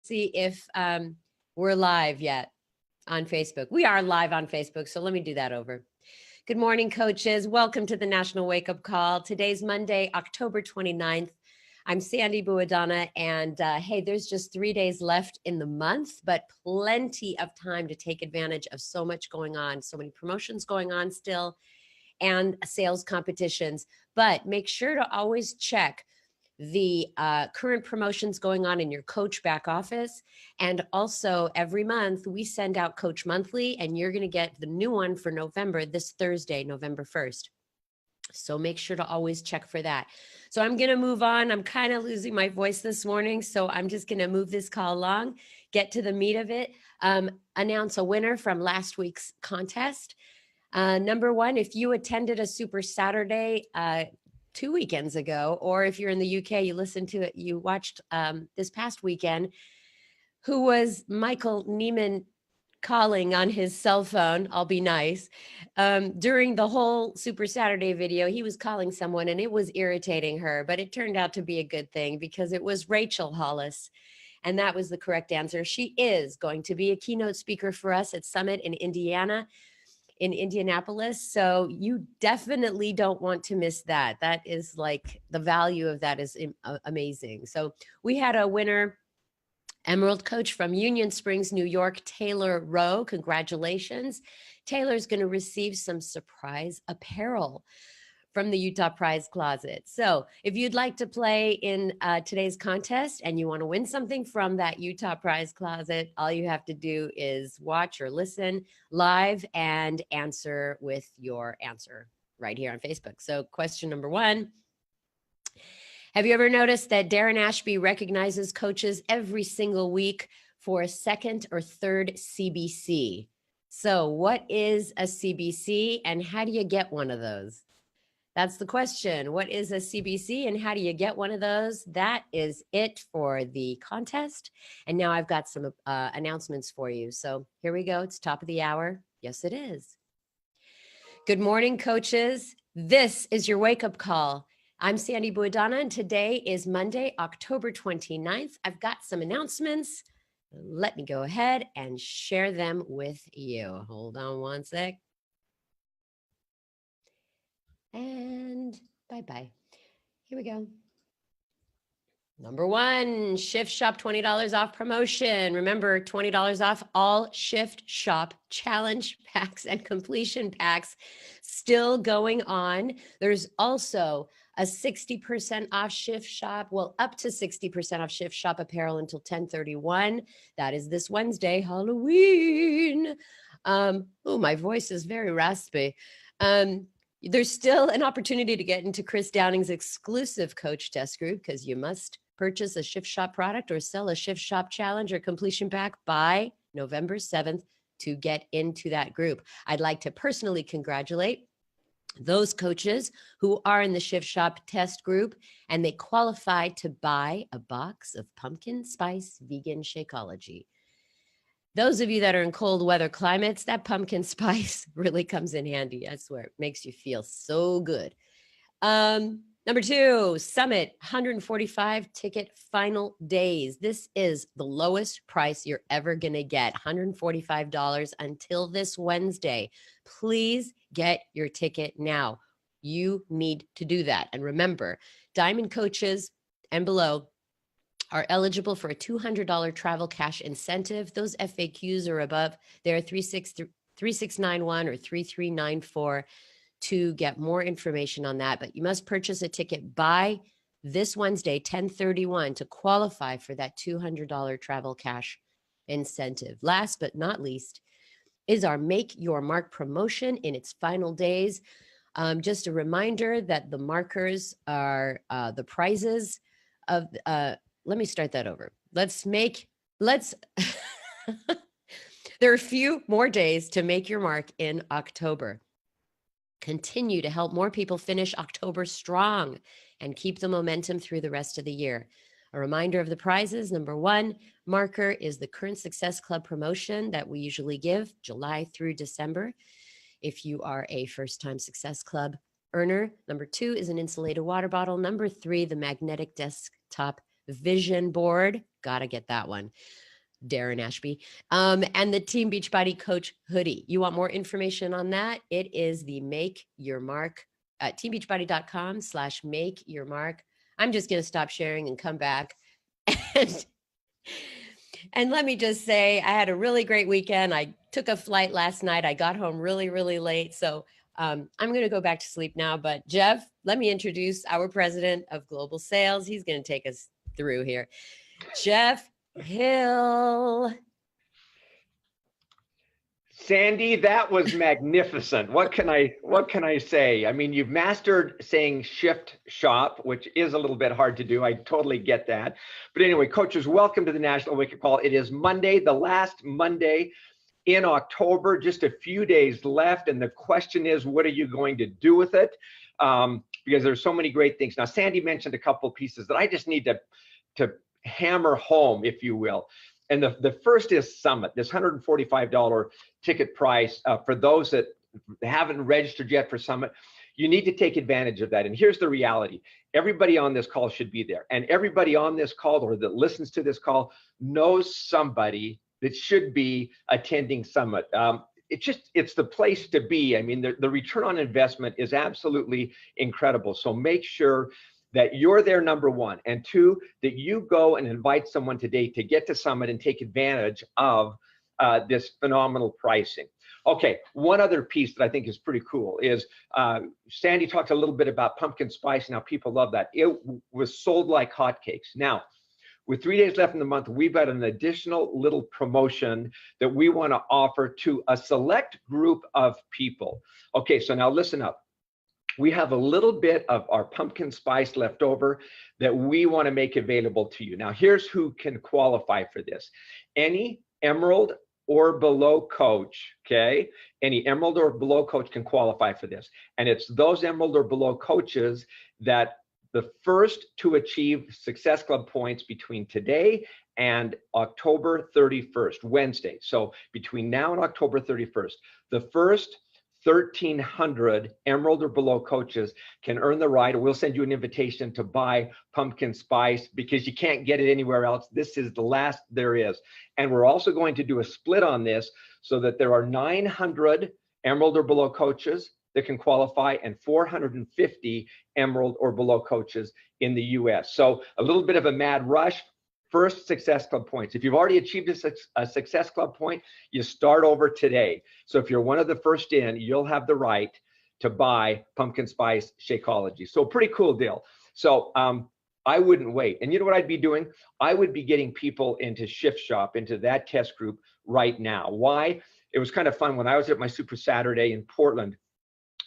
see if we're live yet on Facebook. We are live on Facebook, so let me do that over. Good morning, coaches. Welcome to the National Wake Up Call. Today's Monday, October 29th. I'm Sandy Buadana, and hey, there's just 3 days left in the month, but plenty of time to take advantage of so much going on, so many promotions going on still, and sales competitions. But make sure to always check the current promotions going on in your coach back office. And also every month we send out Coach Monthly, and you're going to get the new one for November this Thursday, November 1st. So make sure to always check for that. So I'm going to move on. I'm kind of losing my voice this morning, so I'm just going to move this call along, get to the meat of it, announce a winner from last week's contest. Number one, if you attended a Super Saturday 2 weekends ago, or if you're in the UK, you listened to it, you watched this past weekend, who was Michael Neiman calling on his cell phone, I'll be nice. During the whole Super Saturday video, he was calling someone and it was irritating her, but it turned out to be a good thing because it was Rachel Hollis. And that was the correct answer. She is going to be a keynote speaker for us at Summit in Indianapolis. So you definitely don't want to miss that. That is like, the value of that is amazing. So we had a winner, Emerald Coach from Union Springs, New York, Taylor Rowe. Congratulations. Taylor's going to receive some surprise apparel from the Utah Prize Closet. So if you'd like to play in today's contest and you want to win something from that Utah Prize Closet, all you have to do is watch or listen live and answer with your answer right here on Facebook. So question number one. Have you ever noticed that Darren Ashby recognizes coaches every single week for a second or third CBC? So what is a CBC and how do you get one of those? That's the question. What is a CBC and how do you get one of those? That is it for the contest. And now I've got some announcements for you. So here we go. It's top of the hour. Yes, it is. Good morning, coaches. This is your wake-up call. I'm Sandy Buadana, and today is Monday, October 29th. I've got some announcements. Let me go ahead and share them with you. Hold on one sec. And bye-bye. Here we go. Number one, Shift Shop $20 off promotion. Remember, $20 off all Shift Shop challenge packs and completion packs still going on. There's also a 60% off Shift Shop, well, up to 60% off Shift Shop apparel until 10/31. That is this Wednesday, Halloween. Oh, my voice is very raspy. There's still an opportunity to get into Chris Downing's exclusive coach test group because you must purchase a Shift Shop product or sell a Shift Shop challenge or completion pack by November 7th to get into that group. I'd like to personally congratulate those coaches who are in the Shift Shop test group and they qualify to buy a box of pumpkin spice vegan Shakeology. Those of you that are in cold weather climates, that pumpkin spice really comes in handy. I swear, it makes you feel so good. Number two, Summit, 145 ticket final days. This is the lowest price you're ever going to get, $145 until this Wednesday. Please get your ticket now. You need to do that. And remember, Diamond coaches and below are eligible for a $200 travel cash incentive. Those FAQs are above. They're 3691 or 3394 to get more information on that. But you must purchase a ticket by this Wednesday, 10/31, to qualify for that $200 travel cash incentive. Last but not least is our Make Your Mark promotion in its final days. Just a reminder that the markers are the prizes of let me start that over. There are a few more days to make your mark in October. Continue to help more people finish October strong and keep the momentum through the rest of the year. A reminder of the prizes. Number one, marker is the Current Success Club promotion that we usually give July through December. If you are a first-time Success Club earner. Number two is an insulated water bottle. Number three, the magnetic desktop vision board. Gotta get that one. Darren Ashby, and the Team Beachbody Coach hoodie. You want more information on that? It is the Make Your Mark at teambeachbody.com/make your mark. I'm just going to stop sharing and come back. And let me just say, I had a really great weekend. I took a flight last night. I got home really, really late. So I'm going to go back to sleep now. But Jeff, let me introduce our president of global sales. He's going to take us through here. Jeff Hill. Sandy, that was magnificent. What can I say? I mean, you've mastered saying shift shop, which is a little bit hard to do. I totally get that. But anyway, coaches, welcome to the National Wake Up Call. It is Monday, the last Monday in October, just a few days left. And the question is, what are you going to do with it? Because there's so many great things. Now, Sandy mentioned a couple pieces that I just need to hammer home, if you will. And the first is Summit, this $145 ticket price for those that haven't registered yet for Summit. You need to take advantage of that. And here's the reality. Everybody on this call should be there. And everybody on this call or that listens to this call knows somebody that should be attending Summit. It's the place to be. I mean, the return on investment is absolutely incredible. So make sure that you're there, number one, and two, that you go and invite someone today to get to Summit and take advantage of this phenomenal pricing. Okay, one other piece that I think is pretty cool is Sandy talked a little bit about pumpkin spice. Now people love that. It was sold like hotcakes. Now, with 3 days left in the month, we've got an additional little promotion that we want to offer to a select group of people. Okay, so now listen up. We have a little bit of our pumpkin spice left over that we want to make available to you. Now, here's who can qualify for this. Any Emerald or below coach, okay? Any Emerald or below coach can qualify for this. And it's those Emerald or below coaches that the first to achieve Success Club points between today and October 31st, Wednesday. So between now and October 31st, the first 1,300 Emerald or below coaches can earn the right, or we'll send you an invitation to buy pumpkin spice because you can't get it anywhere else. This is the last there is. And we're also going to do a split on this so that there are 900 Emerald or below coaches that can qualify and 450 Emerald or below coaches in the US. So a little bit of a mad rush. First Success Club points. If you've already achieved a Success Club point, you start over today. So if you're one of the first in, you'll have the right to buy pumpkin spice Shakeology. So pretty cool deal. So I wouldn't wait. And you know what I'd be doing? I would be getting people into Shift Shop, into that test group right now. Why? It was kind of fun when I was at my Super Saturday in Portland.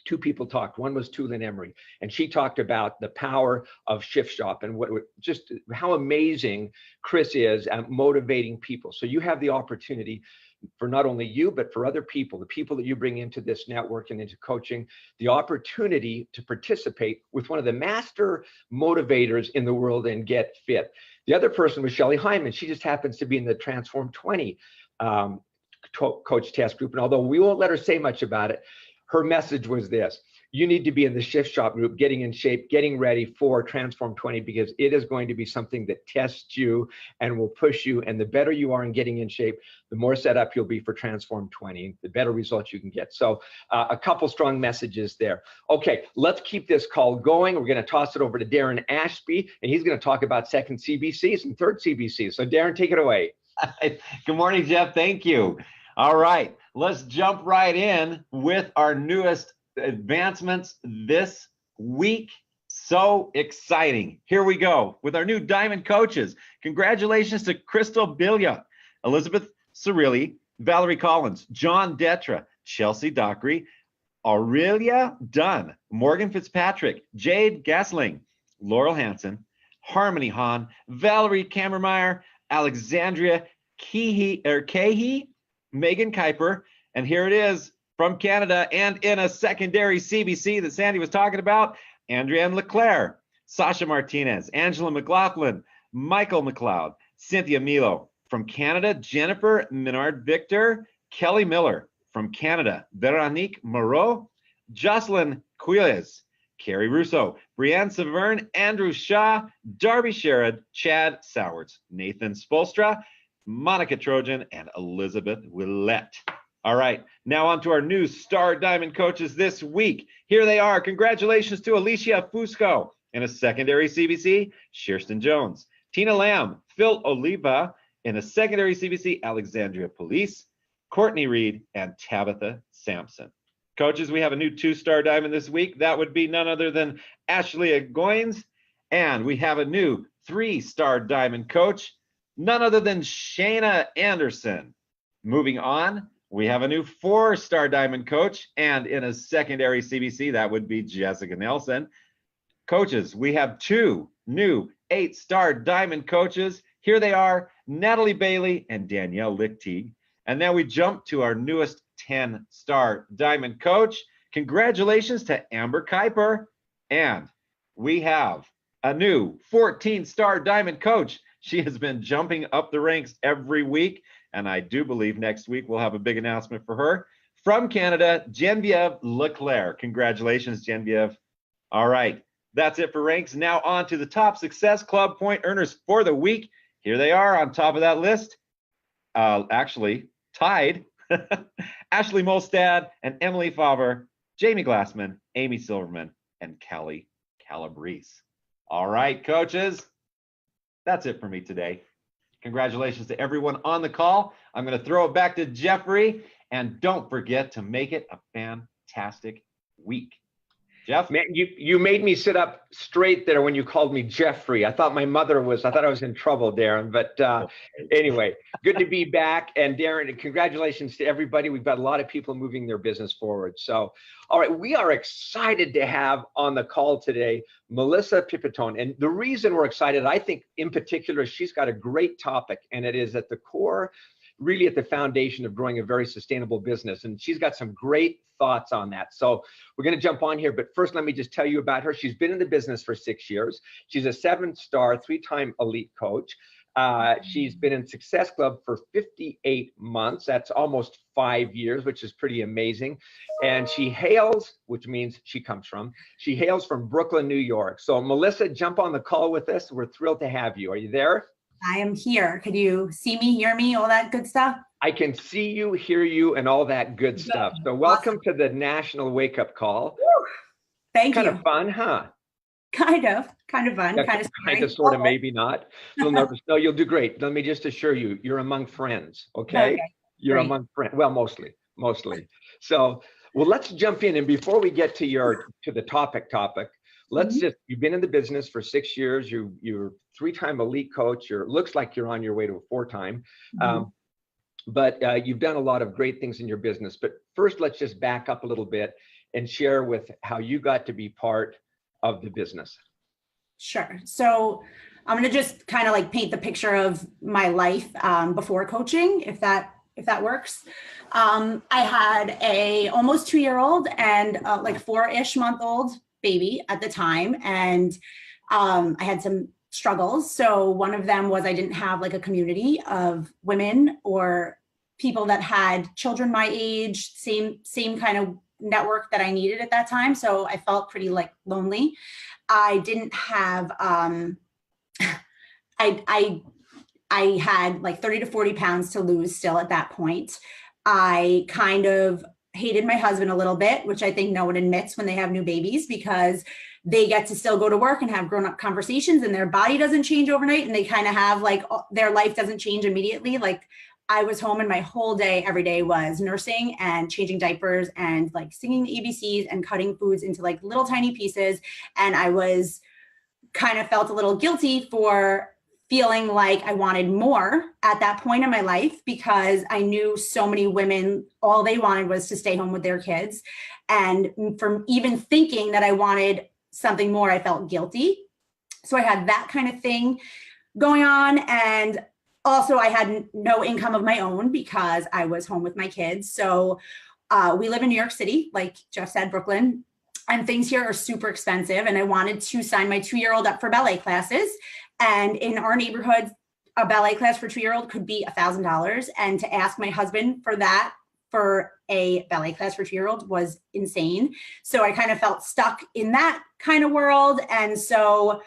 Two people talked. One was Tulin Emery, and she talked about the power of Shift Shop and just how amazing Chris is at motivating people. So you have the opportunity for not only you, but for other people, the people that you bring into this network and into coaching, the opportunity to participate with one of the master motivators in the world and get fit. The other person was Shelly Hyman. She just happens to be in the Transform 20 coach test group. And although we won't let her say much about it, her message was this: you need to be in the Shift Shop group, getting in shape, getting ready for Transform 20, because it is going to be something that tests you and will push you. And the better you are in getting in shape, the more set up you'll be for Transform 20, the better results you can get. So a couple strong messages there. Okay, let's keep this call going. We're going to toss it over to Darren Ashby, and he's going to talk about second CBCs and third CBCs. So Darren, take it away. Good morning, Jeff. Thank you. All right, let's jump right in with our newest advancements this week. So exciting. Here we go with our new Diamond coaches. Congratulations to Crystal Billiot, Elizabeth Cirilli, Valerie Collins, John Detra, Chelsea Dockery, Aurelia Dunn, Morgan Fitzpatrick, Jade Gasling, Laurel Hansen, Harmony Hahn, Valerie Kammermeyer, Alexandria Cahey, Megan Kuiper, and here it is from Canada and in a secondary CBC that Sandy was talking about, Andrienne Leclerc, Sasha Martinez, Angela McLaughlin, Michael McLeod, Cynthia Milo. From Canada, Jennifer Minard-Victor, Kelly Miller. From Canada, Veronique Moreau, Jocelyn Quiles, Carrie Russo, Brianne Severn, Andrew Shaw, Darby Sherrod, Chad Sowards, Nathan Spolstra, Monica Trojan, and Elizabeth Willette. All right, now on to our new Star Diamond coaches this week. Here they are. Congratulations to Alicia Fusco. In a secondary CBC, Kirsten Jones. Tina Lamb, Phil Oliva. In a secondary CBC, Alexandria Police, Courtney Reed, and Tabitha Sampson. Coaches, we have a new 2-star diamond this week. That would be none other than Ashley Goins. And we have a new 3-star diamond coach, none other than Shayna Anderson. Moving on, we have a new 4-star diamond coach, and in a secondary CBC, that would be Jessica Nelson. Coaches, we have 2 new 8-star diamond coaches. Here they are, Natalie Bailey and Danielle Lichtig. And now we jump to our newest 10-star diamond coach. Congratulations to Amber Kuiper. And we have a new 14-star diamond coach. She has been jumping up the ranks every week, and I do believe next week we'll have a big announcement for her. From Canada, Genevieve Leclerc. Congratulations, Genevieve. All right, that's it for ranks. Now on to the top Success Club point earners for the week. Here they are on top of that list. Actually, tied. Ashley Molstad and Emily Favre, Jamie Glassman, Amy Silverman, and Callie Calabrese. All right, coaches, that's it for me today. Congratulations to everyone on the call. I'm going to throw it back to Jeffrey, and don't forget to make it a fantastic week. Jeff? Man, you made me sit up straight there when you called me Jeffrey. I thought I was in trouble, Darren. But anyway, good to be back. And Darren, congratulations to everybody. We've got a lot of people moving their business forward. So, all right, we are excited to have on the call today Melissa Pipitone. And the reason we're excited, I think in particular, she's got a great topic, and it is at the core, really at the foundation of growing a very sustainable business. And she's got some great thoughts on that. So we're going to jump on here, but first let me just tell you about her. She's been in the business for 6 years. She's a 7-star, 3-time elite coach. She's been in Success Club for 58 months. That's almost 5 years, which is pretty amazing. And she hails, which means she hails from Brooklyn, New York. So Melissa, jump on the call with us. We're thrilled to have you. Are you there? I am here. Could you see me, hear me, all that good stuff? I can see you, hear you, and all that good stuff. So welcome to the National Wake Up Call. Woo. Thank you. Kind of fun, huh? Kind of fun, Yeah, kind of scary. Kind of, sort of, maybe not. A little nervous. No, you'll do great. Let me just assure you, you're among friends, okay? You're great. among friends. Well, mostly. So, well, let's jump in. And before we get to the topic, let's you've been in the business for 6 years. You're 3-time elite coach. Looks like you're on your way to a 4-time. But you've done a lot of great things in your business. But first, let's just back up a little bit and share with how you got to be part of the business. Sure. So I'm going to just kind of like paint the picture of my life before coaching, if that works. I had a almost 2-year-old and like 4-ish month old baby at the time. And I had some struggles. So one of them was I didn't have like a community of women or people that had children my age, same kind of network that I needed at that time. So I felt pretty like lonely. I didn't have, I had like 30 to 40 pounds to lose still at that point. I kind of hated my husband a little bit, which I think no one admits when they have new babies, because they get to still go to work and have grown-up conversations and their body doesn't change overnight. And they kind of have like their life doesn't change immediately. Like I was home and my whole day, every day was nursing and changing diapers and like singing the ABCs and cutting foods into like little tiny pieces. And I was kind of felt a little guilty for feeling like I wanted more at that point in my life, because I knew so many women, all they wanted was to stay home with their kids. And from even thinking that I wanted something more, I felt guilty. So I had that kind of thing going on. And also I had no income of my own because I was home with my kids. So we live in New York City, like Jeff said, Brooklyn, and things here are super expensive. And I wanted to sign my 2-year-old up for ballet classes. And in our neighborhood, a ballet class for 2-year-old could be $1,000. And to ask my husband for that for a ballet class for 2-year-old was insane. So I kind of felt stuck in that kind of world. And so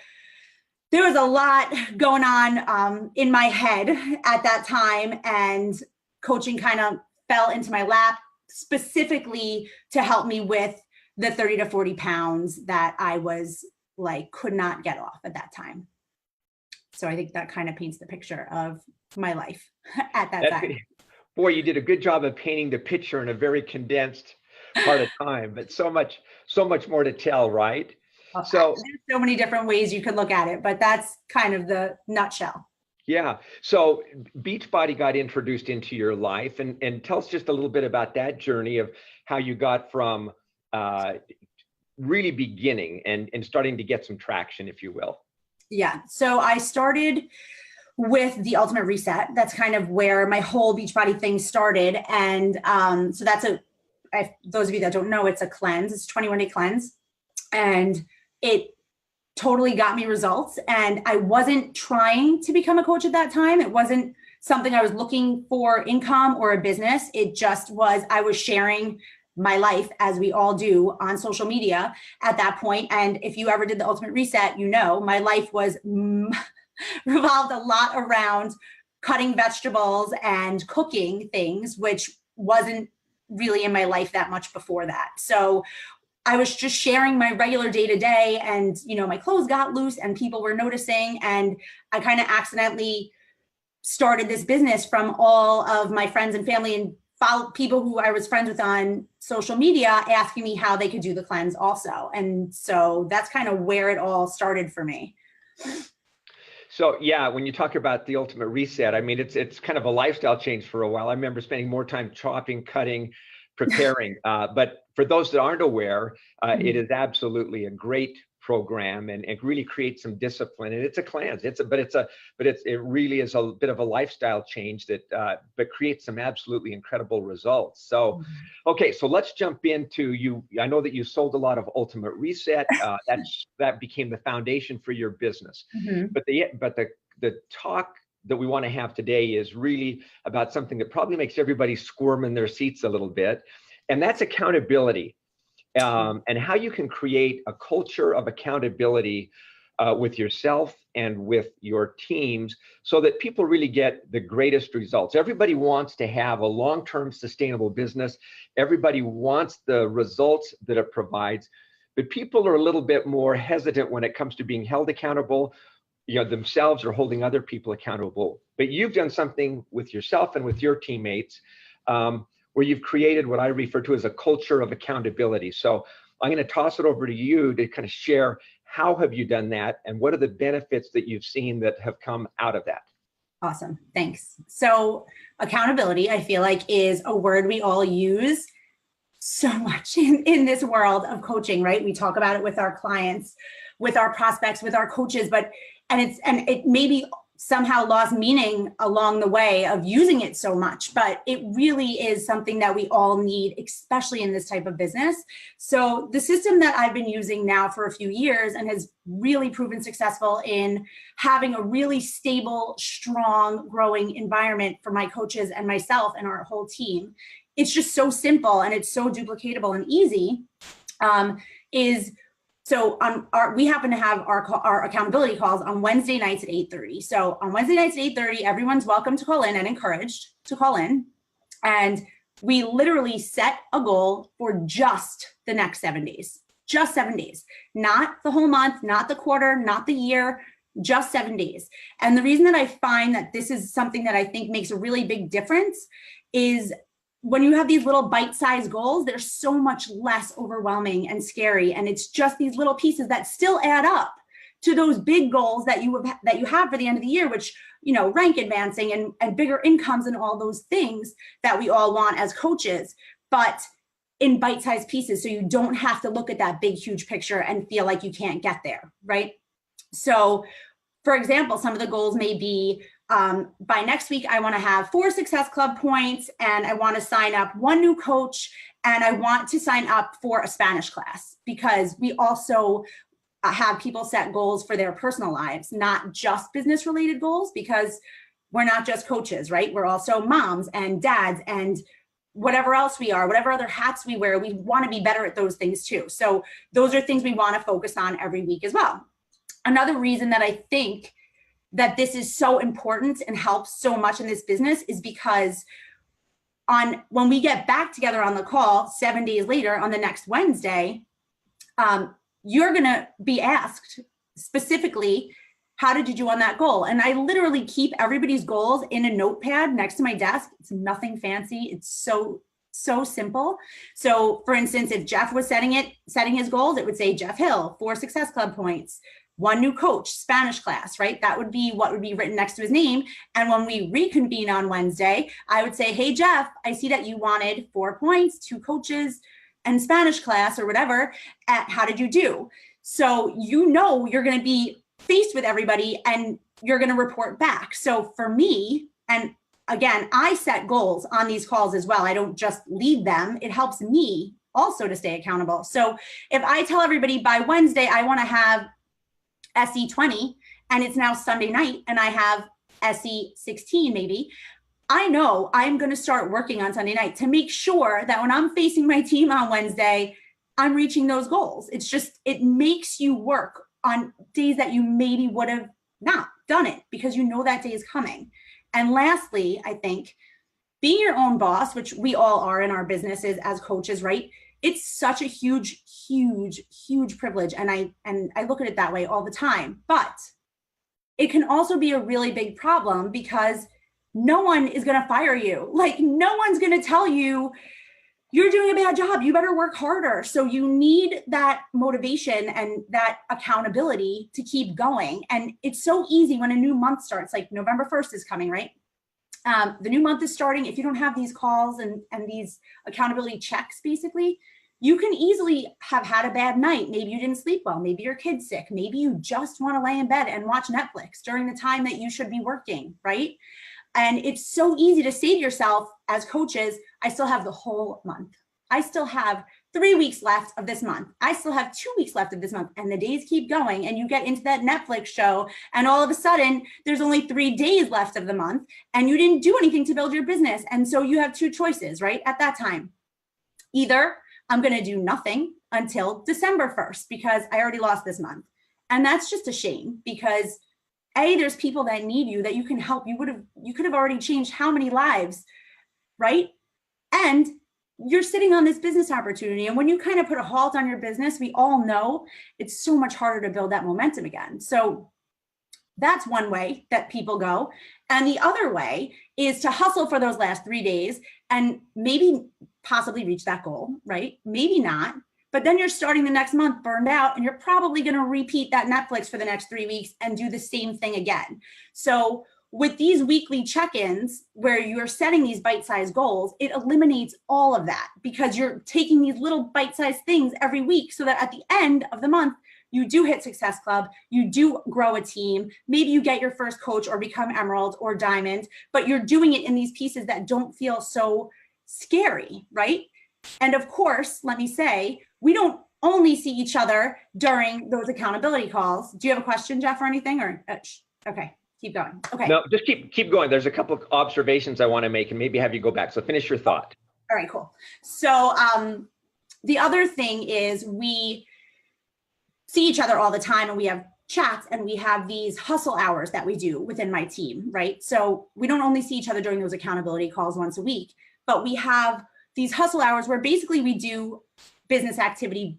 there was a lot going on in my head at that time, and coaching kind of fell into my lap specifically to help me with the 30 to 40 pounds that I was like, could not get off at that time. So I think that kind of paints the picture of my life at that time. Boy, you did a good job of painting the picture in a very condensed part of time, but so much more to tell, right? So there's so many different ways you could look at it, but that's kind of the nutshell. Yeah. So Beachbody got introduced into your life, and tell us just a little bit about that journey of how you got from really beginning and starting to get some traction, if you will. Yeah. So I started with the Ultimate Reset. That's kind of where my whole Beachbody thing started. And so that's those of you that don't know, it's a cleanse. It's a 21-day cleanse. And it totally got me results. And I wasn't trying to become a coach at that time. It wasn't something I was looking for income or a business. It just was, I was sharing my life, as we all do, on social media at that point. And if you ever did the Ultimate Reset, you know, my life was revolved a lot around cutting vegetables and cooking things, which wasn't really in my life that much before that. So I was just sharing my regular day to day, and, you know, my clothes got loose and people were noticing, and I kind of accidentally started this business from all of my friends and family and people who I was friends with on social media asking me how they could do the cleanse also. And so that's kind of where it all started for me. So yeah, when you talk about the Ultimate Reset, I mean, it's kind of a lifestyle change for a while. I remember spending more time chopping, cutting, preparing. But for those that aren't aware, it is absolutely a great program, and it really creates some discipline. And it's a cleanse. It really is a bit of a lifestyle change that but creates some absolutely incredible results. So, okay, so let's jump into you. I know that you sold a lot of Ultimate Reset. That became the foundation for your business. But the talk that we want to have today is really about something that probably makes everybody squirm in their seats a little bit, and that's accountability. And how you can create a culture of accountability with yourself and with your teams so that people really get the greatest results. Everybody wants to have a long-term sustainable business. Everybody wants the results that it provides, but people are a little bit more hesitant when it comes to being held accountable, you know, themselves or holding other people accountable. But you've done something with yourself and with your teammates where you've created what I refer to as a culture of accountability. So I'm going to toss it over to you to kind of share how have you done that and what are the benefits that you've seen that have come out of that? Awesome. Thanks. So accountability, I feel like, is a word we all use so much in this world of coaching, right? We talk about it with our clients, with our prospects, with our coaches, and it maybe somehow lost meaning along the way of using it so much, but it really is something that we all need, especially in this type of business. So the system that I've been using now for a few years and has really proven successful in having a really stable, strong, growing environment for my coaches and myself and our whole team. It's just so simple and it's so duplicatable and easy. So we happen to have our accountability calls on Wednesday nights at 8:30. So on Wednesday nights at 8:30, everyone's welcome to call in and encouraged to call in. And we literally set a goal for just the next 7 days, just 7 days, not the whole month, not the quarter, not the year, just 7 days. And the reason that I find that this is something that I think makes a really big difference is when you have these little bite-sized goals, they're so much less overwhelming and scary. And it's just these little pieces that still add up to those big goals that you have for the end of the year, which, you know, rank advancing and bigger incomes and all those things that we all want as coaches, but in bite-sized pieces. So you don't have to look at that big, huge picture and feel like you can't get there, right? So for example, some of the goals may be, by next week, I want to have 4 Success Club points, and I want to sign up 1 new coach, and I want to sign up for a Spanish class, because we also have people set goals for their personal lives, not just business related goals, because we're not just coaches, right? We're also moms and dads and whatever else we are, whatever other hats we wear, we want to be better at those things too. So those are things we want to focus on every week as well. Another reason that I think that this is so important and helps so much in this business is because when we get back together on the call 7 days later on the next Wednesday, you're going to be asked specifically, how did you do on that goal? And I literally keep everybody's goals in a notepad next to my desk. It's nothing fancy. It's so simple. So for instance, if Jeff was setting his goals, it would say Jeff Hill, 4 Success Club points, 1 new coach, Spanish class, right? That would be what would be written next to his name. And when we reconvene on Wednesday, I would say, hey, Jeff, I see that you wanted 4 points, 2 coaches, and Spanish class or whatever. How did you do? So you're going to be faced with everybody and you're going to report back. So for me, and again, I set goals on these calls as well. I don't just lead them. It helps me also to stay accountable. So if I tell everybody by Wednesday, I want to have SE 20 and it's now Sunday night and I have SE 16 maybe, I know I'm going to start working on Sunday night to make sure that when I'm facing my team on Wednesday, I'm reaching those goals. It makes you work on days that you maybe would have not done it because you know that day is coming. And lastly, I think being your own boss, which we all are in our businesses as coaches, right? It's such a huge, huge, huge privilege. And I look at it that way all the time, but it can also be a really big problem because no one is going to fire you. Like no one's going to tell you, you're doing a bad job, you better work harder. So you need that motivation and that accountability to keep going. And it's so easy when a new month starts, like November 1st is coming, right? The new month is starting. If you don't have these calls and these accountability checks, basically, you can easily have had a bad night. Maybe you didn't sleep well. Maybe your kid's sick. Maybe you just want to lay in bed and watch Netflix during the time that you should be working, right? And it's so easy to say to yourself as coaches, I still have the whole month. I still have 3 weeks left of this month. I still have 2 weeks left of this month. And the days keep going and you get into that Netflix show and all of a sudden there's only 3 days left of the month and you didn't do anything to build your business. And so you have 2 choices, right? At that time, either I'm going to do nothing until December 1st because I already lost this month. And that's just a shame because there's people that need you that you can help. You could have already changed how many lives, right? And you're sitting on this business opportunity. And when you kind of put a halt on your business, we all know it's so much harder to build that momentum again. So that's one way that people go. And the other way is to hustle for those last 3 days and maybe possibly reach that goal, right? Maybe not. But then you're starting the next month burned out and you're probably going to repeat that Netflix for the next 3 weeks and do the same thing again. So with these weekly check-ins where you're setting these bite-sized goals, it eliminates all of that because you're taking these little bite-sized things every week so that at the end of the month, you do hit Success Club, you do grow a team, maybe you get your first coach or become Emerald or Diamond, but you're doing it in these pieces that don't feel so scary, right? And of course, let me say, we don't only see each other during those accountability calls. Do you have a question, Jeff, or anything? Or okay, keep going. Okay. No, just keep going. There's a couple of observations I want to make and maybe have you go back. So finish your thought. All right, cool. So the other thing is we see each other all the time and we have chats and we have these hustle hours that we do within my team, right? So we don't only see each other during those accountability calls once a week, but we have these hustle hours where basically we do business activity,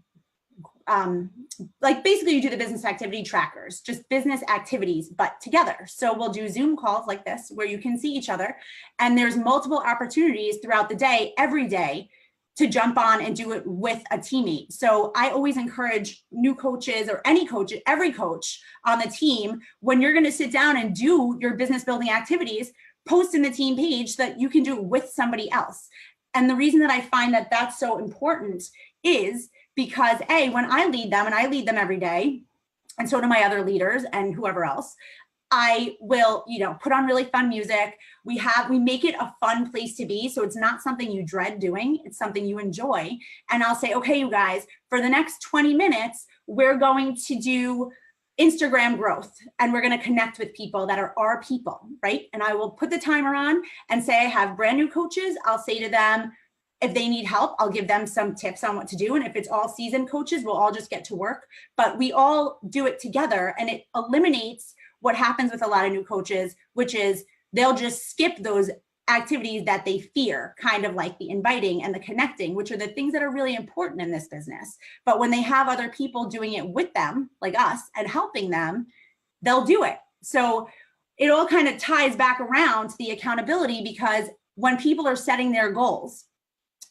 like basically you do the business activity trackers, just business activities, but together. So we'll do Zoom calls like this where you can see each other and there's multiple opportunities throughout the day, every day, to jump on and do it with a teammate. So I always encourage new coaches or any coach, every coach on the team, when you're going to sit down and do your business building activities, post in the team page so that you can do it with somebody else. And the reason that I find that that's so important is because when I lead them, and I lead them every day, and so do my other leaders and whoever else, I will, put on really fun music. We make it a fun place to be. So it's not something you dread doing. It's something you enjoy. And I'll say, okay, you guys, for the next 20 minutes, we're going to do Instagram growth and we're going to connect with people that are our people, right? And I will put the timer on and say, I have brand new coaches. I'll say to them, if they need help, I'll give them some tips on what to do. And if it's all seasoned coaches, we'll all just get to work. But we all do it together, and it eliminates what happens with a lot of new coaches, which is they'll just skip those activities that they fear, kind of like the inviting and the connecting, which are the things that are really important in this business. But when they have other people doing it with them, like us, and helping them, they'll do it. So it all kind of ties back around to the accountability, because when people are setting their goals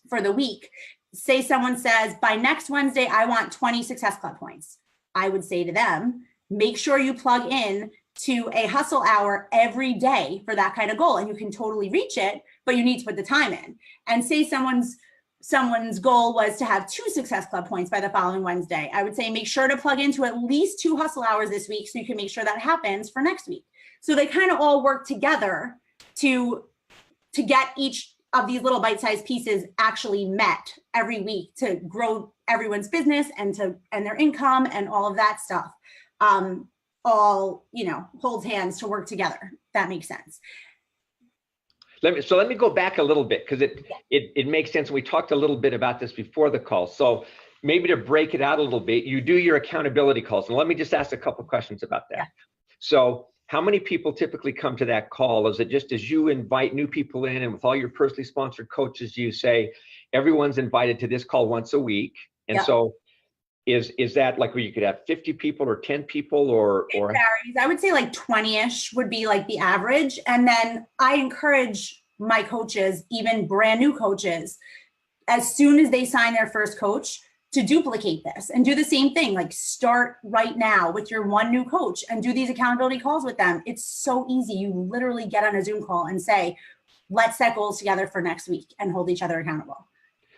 for the week, say someone says, by next Wednesday, I want 20 Success Club points. I would say to them, make sure you plug in to a hustle hour every day for that kind of goal, and you can totally reach it, but you need to put the time in. And say someone's goal was to have 2 Success Club points by the following Wednesday. I would say make sure to plug into at least 2 hustle hours this week so you can make sure that happens for next week. So they kind of all work together to get each of these little bite-sized pieces actually met every week to grow everyone's business and their income and all of that stuff. All, hold hands to work together. That makes sense. Let me go back a little bit, because it makes sense. We talked a little bit about this before the call. So maybe to break it out a little bit, you do your accountability calls. And let me just ask a couple of questions about that. Yeah. So how many people typically come to that call? Is it just as you invite new people in, and with all your personally sponsored coaches, you say everyone's invited to this call once a week? And so is that like where you could have 50 people or 10 people or it varies. I would say like 20-ish would be like the average. And then I encourage my coaches, even brand new coaches, as soon as they sign their first coach, to duplicate this and do the same thing. Like start right now with your one new coach and do these accountability calls with them. It's so easy. You literally get on a Zoom call and say, let's set goals together for next week and hold each other accountable.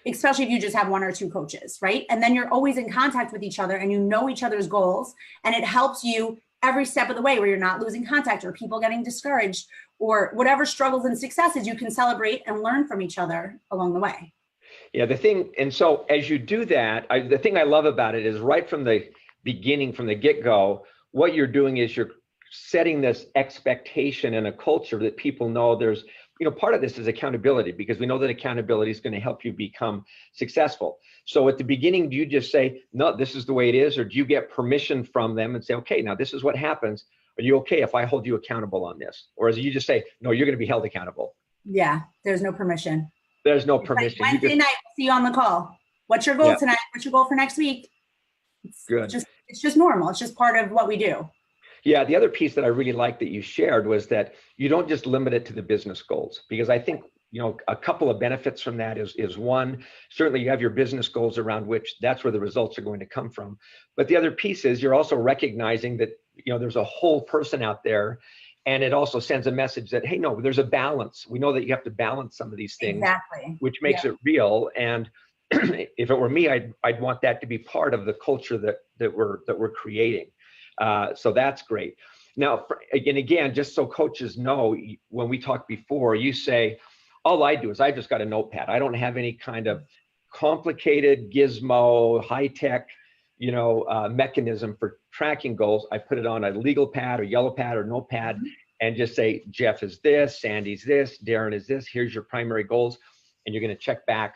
Especially if you just have 1 or 2 coaches, right? And then you're always in contact with each other and you know each other's goals, and it helps you every step of the way where you're not losing contact or people getting discouraged or whatever struggles and successes you can celebrate and learn from each other along the way. Yeah, and so as you do that, the thing I love about it is right from the beginning, from the get-go, what you're doing is you're setting this expectation and a culture that people know there's, part of this is accountability, because we know that accountability is going to help you become successful. So at the beginning, do you just say, no, this is the way it is? Or do you get permission from them and say, okay, now this is what happens. Are you okay if I hold you accountable on this? Or is it you just say, no, you're going to be held accountable? Yeah, there's no permission. There's no permission. Like Wednesday night, see you on the call. What's your goal tonight? What's your goal for next week? It's just normal. It's just part of what we do. Yeah, the other piece that I really liked that you shared was that you don't just limit it to the business goals, because I think, a couple of benefits from that is one, certainly you have your business goals around which that's where the results are going to come from. But the other piece is you're also recognizing that, there's a whole person out there, and it also sends a message that, hey, no, there's a balance. We know that you have to balance some of these things, which makes it real. And if it were me, I'd want that to be part of the culture that we're creating. So that's great. Now, again, just so coaches know, when we talked before, you say, all I do is I just got a notepad. I don't have any kind of complicated gizmo, high-tech, mechanism for tracking goals. I put it on a legal pad or yellow pad or notepad and just say, Jeff is this, Sandy's this, Darren is this, here's your primary goals. And you're going to check back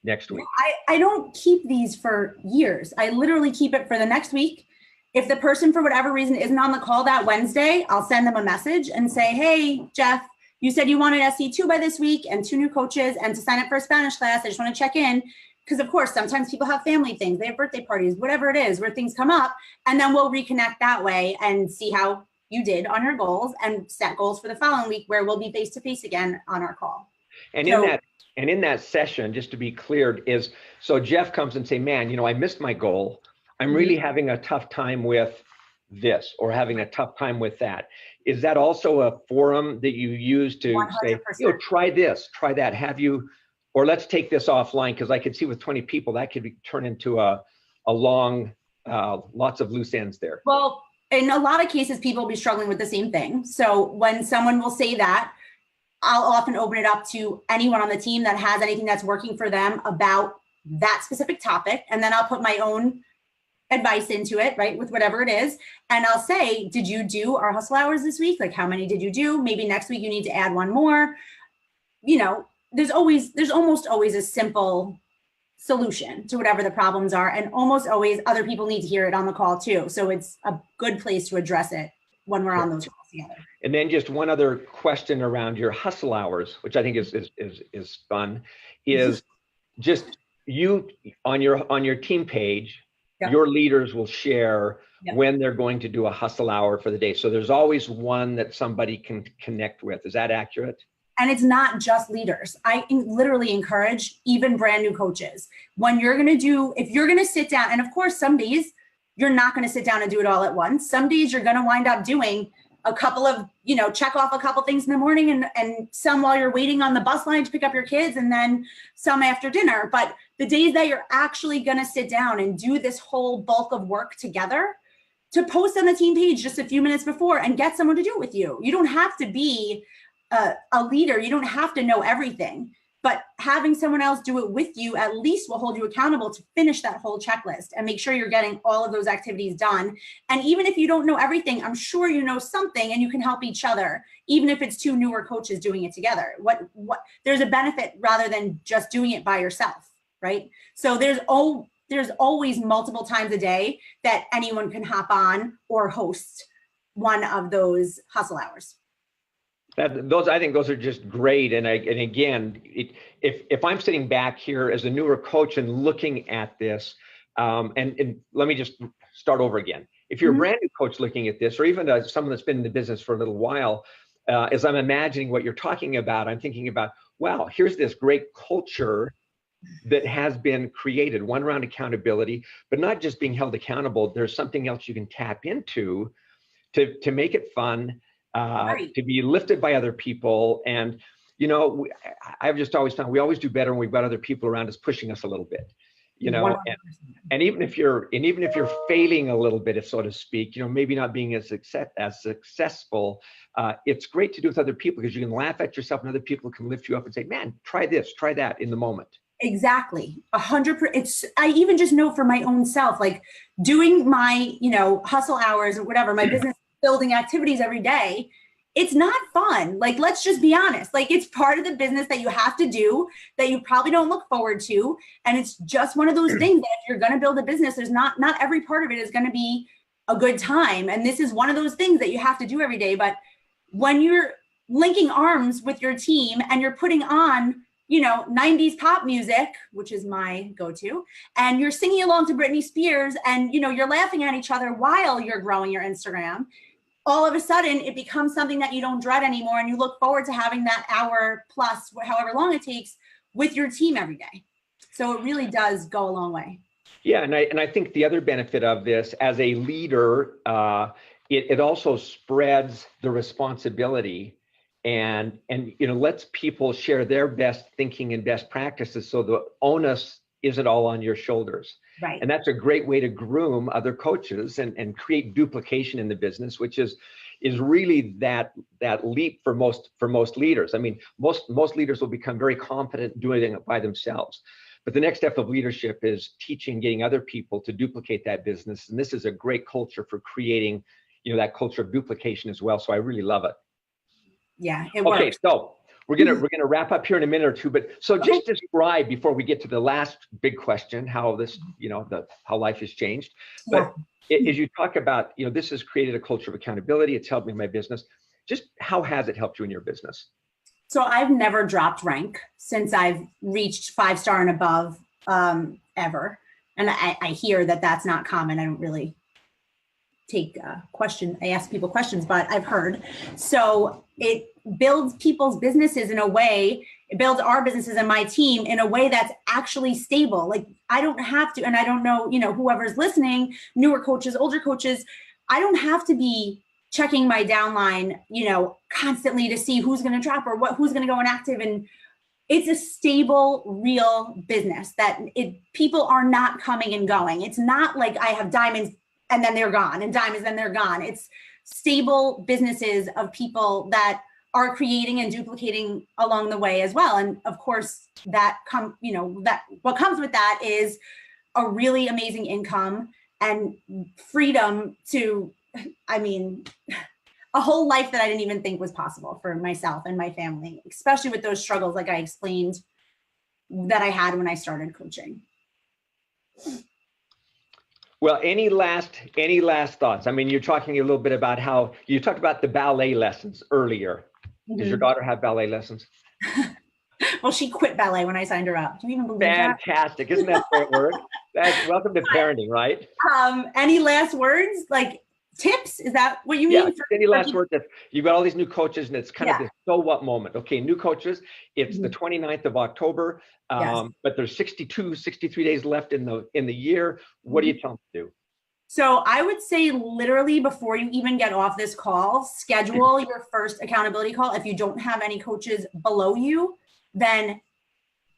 next week. I don't keep these for years. I literally keep it for the next week. If the person, for whatever reason, isn't on the call that Wednesday, I'll send them a message and say, hey, Jeff, you said you wanted SC2 by this week and 2 new coaches and to sign up for a Spanish class. I just want to check in. Because of course, sometimes people have family things, they have birthday parties, whatever it is, where things come up. And then we'll reconnect that way and see how you did on your goals and set goals for the following week, where we'll be face-to-face again on our call. And in that session, just to be clear, is so Jeff comes and say, man, I missed my goal. I'm really having a tough time with this or having a tough time with that. Is that also a forum that you use to 100%. Say, try this, try that? Have you, or let's take this offline, because I could see with 20 people that could turn into a long, lots of loose ends there. Well, in a lot of cases, people will be struggling with the same thing. So when someone will say that, I'll often open it up to anyone on the team that has anything that's working for them about that specific topic. And then I'll put my own advice into it, right, with whatever it is. And I'll say, did you do our hustle hours this week? Like, how many did you do? Maybe next week you need to add 1 more. there's almost always a simple solution to whatever the problems are. And almost always other people need to hear it on the call too. So it's a good place to address it when we're on those calls together. And then just one other question around your hustle hours, which I think is fun, is just you on your team page, Yep. your leaders will share Yep. when they're going to do a hustle hour for the day. So there's always one that somebody can connect with. Is that accurate? And it's not just leaders. I literally encourage even brand new coaches. When you're going to do, if you're going to sit down, and of course, some days you're not going to sit down and do it all at once. Some days you're going to wind up doing a couple of, check off a couple things in the morning and some while you're waiting on the bus line to pick up your kids, and then some after dinner. But the days that you're actually going to sit down and do this whole bulk of work together, to post on the team page just a few minutes before and get someone to do it with you. You don't have to be a leader. You don't have to know everything, but having someone else do it with you at least will hold you accountable to finish that whole checklist and make sure you're getting all of those activities done. And even if you don't know everything, I'm sure you know something and you can help each other, even if it's two newer coaches doing it together. What there's a benefit rather than just doing it by yourself, right? So there's always multiple times a day that anyone can hop on or host one of those hustle hours. I think those are just great. And again, if I'm sitting back here as a newer coach and looking at this, and let me just start over again. If you're a brand new coach looking at this, or even someone that's been in the business for a little while, as I'm imagining what you're talking about, I'm thinking about, wow, here's this great culture that has been created, one around accountability, but not just being held accountable. There's something else you can tap into to make it fun. Right. To be lifted by other people. And, I've just always found we always do better when we've got other people around us pushing us a little bit, 100%. and even if you're failing a little bit, if so to speak, maybe not being as successful, it's great to do with other people because you can laugh at yourself and other people can lift you up and say, man, try this, try that in the moment. Exactly. 100%. I even just know for my own self, like doing my, hustle hours or whatever, my business building activities every day, it's not fun. Like, let's just be honest. Like, it's part of the business that you have to do that you probably don't look forward to. And it's just one of those things that if you're going to build a business, there's not every part of it is going to be a good time. And this is one of those things that you have to do every day. But when you're linking arms with your team and you're putting on, 90s pop music, which is my go-to, and you're singing along to Britney Spears and, you're laughing at each other while you're growing your Instagram, all of a sudden it becomes something that you don't dread anymore. And you look forward to having that hour plus, however long it takes, with your team every day. So it really does go a long way. Yeah. And I think the other benefit of this as a leader, it also spreads the responsibility and lets people share their best thinking and best practices. So the onus isn't all on your shoulders. Right. And that's a great way to groom other coaches and create duplication in the business, which is really that leap for most leaders. I mean, most leaders will become very confident doing it by themselves. But the next step of leadership is teaching, getting other people to duplicate that business. And this is a great culture for creating, that culture of duplication as well. So I really love it. Yeah, it works. Okay, so we're gonna wrap up here in a minute or two, but so just describe before we get to the last big question, how this, how life has changed. But as you talk about, this has created a culture of accountability. It's helped me in my business. Just how has it helped you in your business? So I've never dropped rank since I've reached 5-star and above ever. And I hear that that's not common. I don't really take I ask people questions, but I've heard. So it builds people's businesses in a way, it builds our businesses and my team in a way that's actually stable. Like I don't have to, and I don't know, whoever's listening, newer coaches, older coaches, I don't have to be checking my downline, constantly to see who's going to drop or who's going to go inactive. And it's a stable, real business that people are not coming and going. It's not like I have diamonds and then they're gone and diamonds, then they're gone. It's stable businesses of people that are creating and duplicating along the way as well. And of course that what comes with that is a really amazing income and freedom to, a whole life that I didn't even think was possible for myself and my family, especially with those struggles, like I explained, that I had when I started coaching. Well, any last thoughts? I mean, you're talking a little bit about how you talked about the ballet lessons earlier. Does your daughter have ballet lessons? Well, she quit ballet when I signed her up. Do you even believe that? Fantastic. Isn't that great work? That's welcome to parenting, right? Any last words, like tips? Is that what you mean? Yeah, any last words? You've got all these new coaches and it's kind of this so what moment. Okay, new coaches, it's the 29th of October, but there's 63 days left in the year. What do you tell them to do? So I would say literally before you even get off this call, schedule your first accountability call. If you don't have any coaches below you, then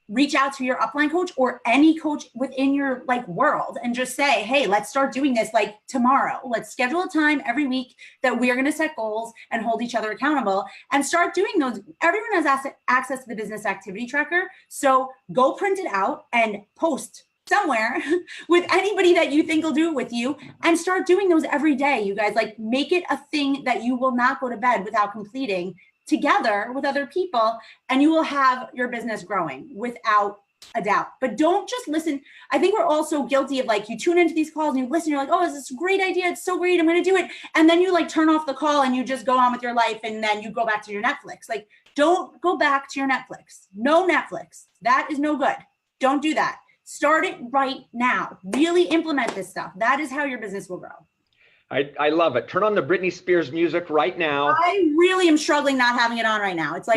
reach out to your upline coach or any coach within your world and just say, hey, let's start doing this tomorrow. Let's schedule a time every week that we are going to set goals and hold each other accountable and start doing those. Everyone has access to the business activity tracker. So go print it out and post somewhere with anybody that you think will do it with you and start doing those every day. You guys, make it a thing that you will not go to bed without completing together with other people, and you will have your business growing without a doubt. But don't just listen. I think we're also guilty of you tune into these calls and you listen, you're like, oh, this is a great idea. It's so great. I'm going to do it. And then you turn off the call and you just go on with your life. And then you go back to your Netflix. Don't go back to your Netflix. No Netflix. That is no good. Don't do that. Start it right now. Really implement this stuff. That is how your business will grow. I love it. Turn on the Britney Spears music right now. I really am struggling not having it on right now. It's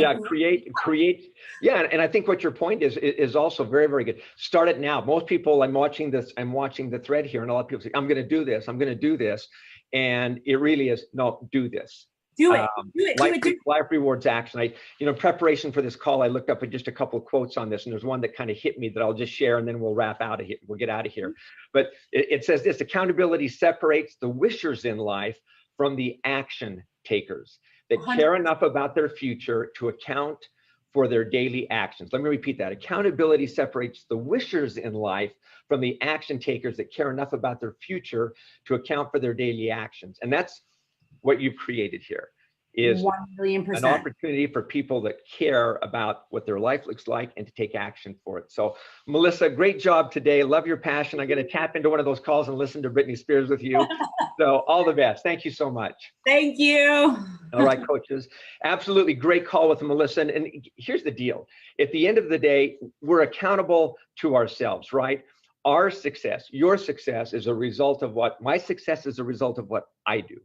create. Yeah, and I think what your point is also very, very good. Start it now. Most people, I'm watching the thread here, and a lot of people say, I'm going to do this. I'm going to do this. And it really is, no, do this. Do it. Do it. Life rewards action. Preparation for this call, I looked up at just a couple of quotes on this, and there's one that kind of hit me that I'll just share, and then we'll wrap out of here. We'll get out of here. But it says this: accountability separates the wishers in life from the action takers that 100%. Care enough about their future to account for their daily actions. Let me repeat that. Accountability separates the wishers in life from the action takers that care enough about their future to account for their daily actions. And that's what you've created here, is 1,000,000%. an opportunity for people that care about what their life looks like and to take action for it. So Melissa, great job today. Love your passion. I'm going to tap into one of those calls and listen to Britney Spears with you. So all the best. Thank you so much. Thank you. All right, coaches. Absolutely great call with Melissa. And here's the deal. At the end of the day, we're accountable to ourselves, right? Our success, your success is a result of my success is a result of what I do.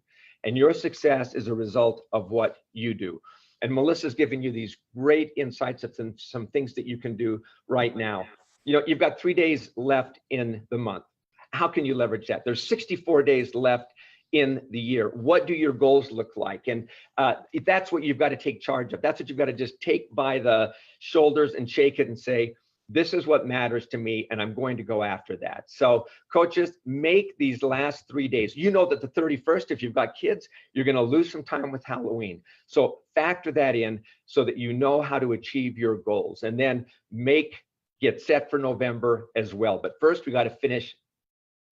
And your success is a result of what you do. And Melissa's giving you these great insights of some things that you can do right now. You've got 3 days left in the month. How can you leverage that? There's 64 days left in the year. What do your goals look like? And that's what you've got to take charge of. That's what you've got to just take by the shoulders and shake it and say, this is what matters to me, and I'm going to go after that. So coaches, make these last 3 days. You know that the 31st, if you've got kids, you're going to lose some time with Halloween. So factor that in so that you know how to achieve your goals, and then get set for November as well. But first, we got to finish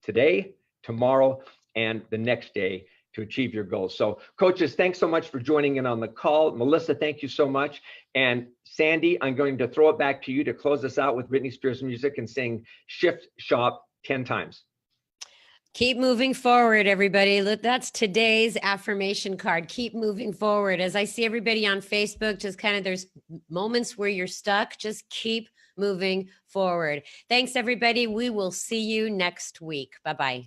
today, tomorrow, and the next day to achieve your goals. So coaches, thanks so much for joining in on the call. Melissa, thank you so much. And Sandy, I'm going to throw it back to you to close us out with Britney Spears music and sing Shift Shop 10 times. Keep moving forward, everybody. Look, that's today's affirmation card. Keep moving forward. As I see everybody on Facebook, just kind of there's moments where you're stuck. Just keep moving forward. Thanks, everybody. We will see you next week. Bye-bye.